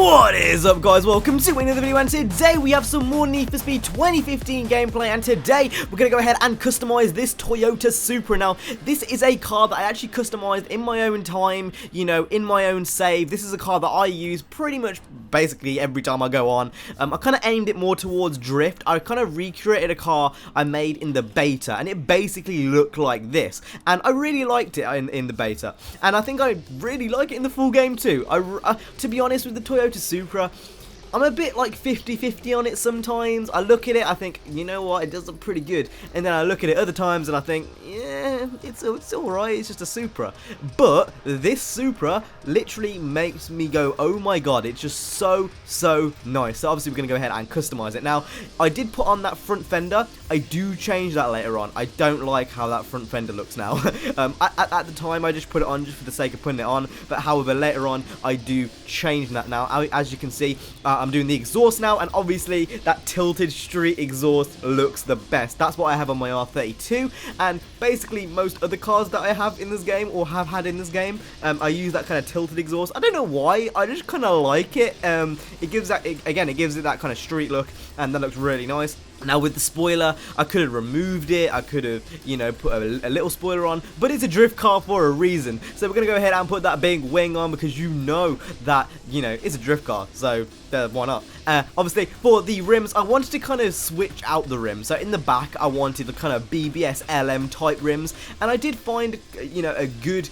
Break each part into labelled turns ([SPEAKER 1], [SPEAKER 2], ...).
[SPEAKER 1] What is up, guys? Welcome to another video, and today we have some more Need for Speed 2015 gameplay, and today we're going to go ahead and customize this Toyota Supra. Now, this is a car that I actually customized in my own time, you know, in my own save. This is a car that I use pretty much basically every time I go on. I kind of aimed it more towards drift. I kind of recreated a car I made in the beta, and it basically looked like this, and I really liked it in the beta, and I think I really like it in the full game too. To be honest with the Toyota Supra, I'm a bit like 50-50 on it sometimes. I look at it, I think, you know what, it does look pretty good. And then I look at it other times and I think, yeah, it's alright, it's just a Supra. But this Supra literally makes me go, oh my god, it's just so nice. So obviously we're going to go ahead and customize it. Now, I did put on that front fender. I do change that later on. I don't like how that front fender looks now. At the time, I just put it on just for the sake of putting it on. But however, later on, I do change that now. As you can see, I'm doing the exhaust now, and obviously that tilted street exhaust looks the best. That's what I have on my R32, and basically most other cars that I have in this game, or have had in this game, I use that kind of tilted exhaust. I don't know why, I just kind of like it. It gives that, again, it gives it that kind of street look, and that looks really nice. Now with the spoiler, I could have removed it, I could have, you know, put a little spoiler on, but it's a drift car for a reason. So we're going to go ahead and put that big wing on, because you know that, you know, it's a drift car, so why not? Obviously, for the rims, I wanted to kind of switch out the rims. So in the back, I wanted the kind of BBS LM type rims, and I did find, you know, a good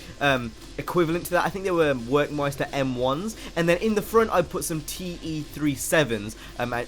[SPEAKER 1] equivalent to that. I think they were Workmeister M1s, and then in the front I put some TE37s,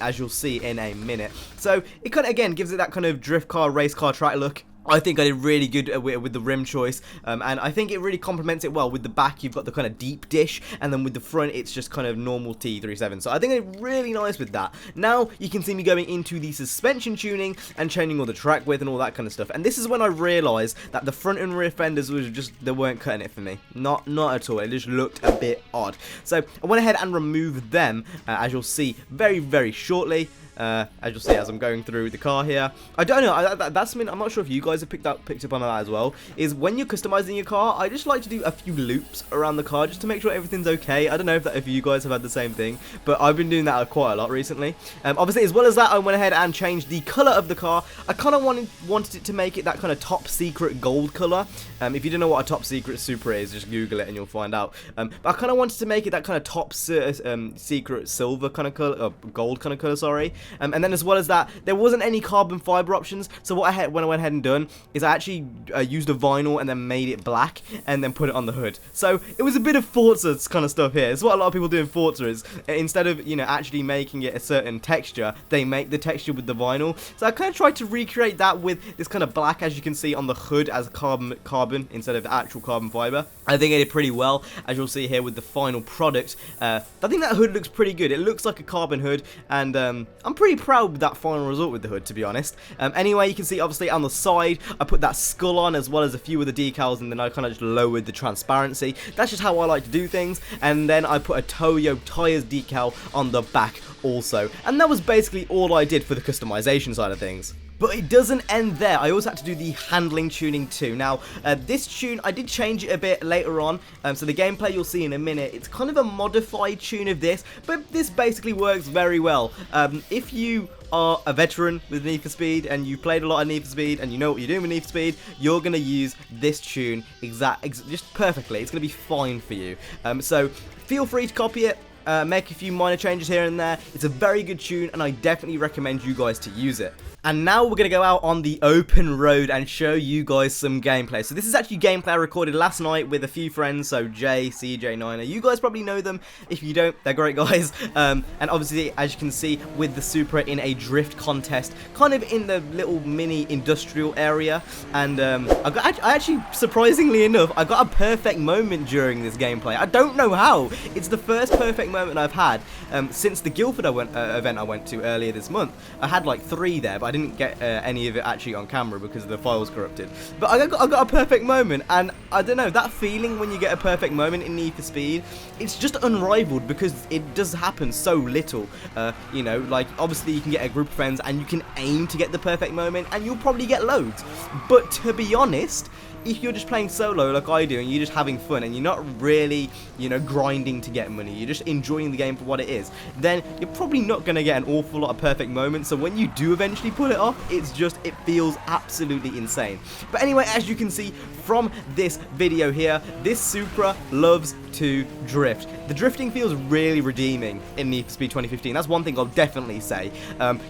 [SPEAKER 1] as you'll see in a minute. So it kind of, again, gives it that kind of drift car, race car track look. I think I did really good with the rim choice, and I think it really complements it well. With the back, you've got the kind of deep dish, and then with the front, it's just kind of normal T37. So I think it's really nice with that. Now, you can see me going into the suspension tuning and changing all the track width and all that kind of stuff. And this is when I realised that the front and rear fenders was just, they weren't cutting it for me. Not at all. It just looked a bit odd. So I went ahead and removed them, as you'll see very shortly. As you'll see as I'm going through the car here. I don't know, that's something I'm not sure if you guys have picked up on that as well, is when you're customizing your car, I just like to do a few loops around the car just to make sure everything's okay. I don't know if you guys have had the same thing, but I've been doing that quite a lot recently. Obviously, as well as that, I went ahead and changed the colour of the car. I kind of wanted it to make it that kind of top secret gold colour. If you don't know what a top secret Supra is, just Google it and you'll find out. But I kind of wanted to make it that kind of top secret silver kind of colour, gold kind of colour, sorry. And then as well as that, there wasn't any carbon fiber options. So what I went ahead and done is I actually used a vinyl and then made it black and then put it on the hood. So it was a bit of Forza kind of stuff here. It's what a lot of people do in Forza, is instead of, you know, actually making it a certain texture, they make the texture with the vinyl. So I kind of tried to recreate that with this kind of black, as you can see on the hood, as carbon instead of the actual carbon fiber. I think I did pretty well, as you'll see here with the final product. I think that hood looks pretty good. It looks like a carbon hood, and I'm pretty proud with that final result with the hood, to be honest. Anyway, you can see obviously on the side I put that skull on, as well as a few of the decals, and then I kind of just lowered the transparency. That's just how I like to do things. And then I put a Toyo Tires decal on the back also, and that was basically all I did for the customization side of things. But it doesn't end there. I also had to do the handling tuning too. Now, this tune, I did change it a bit later on. So the gameplay you'll see in a minute, it's kind of a modified tune of this, but this basically works very well. If you are a veteran with Need for Speed and you played a lot of Need for Speed and you know what you're doing with Need for Speed, you're going to use this tune just perfectly. It's going to be fine for you. So feel free to copy it. Make a few minor changes here and there. It's a very good tune, and I definitely recommend you guys to use it. And now we're going to go out on the open road and show you guys some gameplay. So this is actually gameplay I recorded last night with a few friends, so Jay, CJ, Niner. You guys probably know them. If you don't, they're great guys. And obviously, as you can see, with the Supra in a drift contest, kind of in the little mini industrial area. And I actually, surprisingly enough, I got a perfect moment during this gameplay. I don't know how. It's the first perfect moment I've had since the Guildford event I went to earlier this month. I had like 3 there, but I didn't get any of it actually on camera because the file was corrupted. But I got a perfect moment, and I don't know, that feeling when you get a perfect moment in Need for Speed, it's just unrivaled because it does happen so little. You know, like obviously you can get a group of friends and you can aim to get the perfect moment and you'll probably get loads. But to be honest, if you're just playing solo like I do and you're just having fun and you're not really, you know, grinding to get money, you're just enjoying the game for what it is, then you're probably not going to get an awful lot of perfect moments. So when you do eventually pull it off, it feels absolutely insane. But anyway, as you can see from this video here, this Supra loves to drift. The drifting feels really redeeming in Need for Speed 2015. That's one thing I'll definitely say.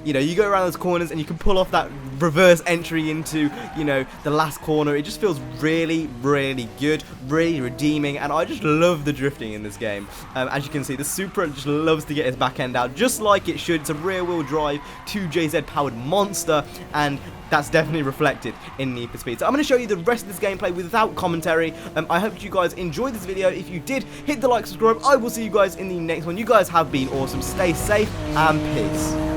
[SPEAKER 1] You know, you go around those corners and you can pull off that reverse entry into, you know, the last corner. It just feels really, really good, really redeeming, and I just love the drifting in this game. As you can see, the Supra just loves to get its back end out, just like it should. It's a rear-wheel drive 2JZ powered monster, and that's definitely reflected in Need for Speed. So I'm going to show you the rest of this gameplay without commentary. I hope you guys enjoyed this video. If you did, hit the like, subscribe. I will see you guys in the next one. You guys have been awesome. Stay safe and peace.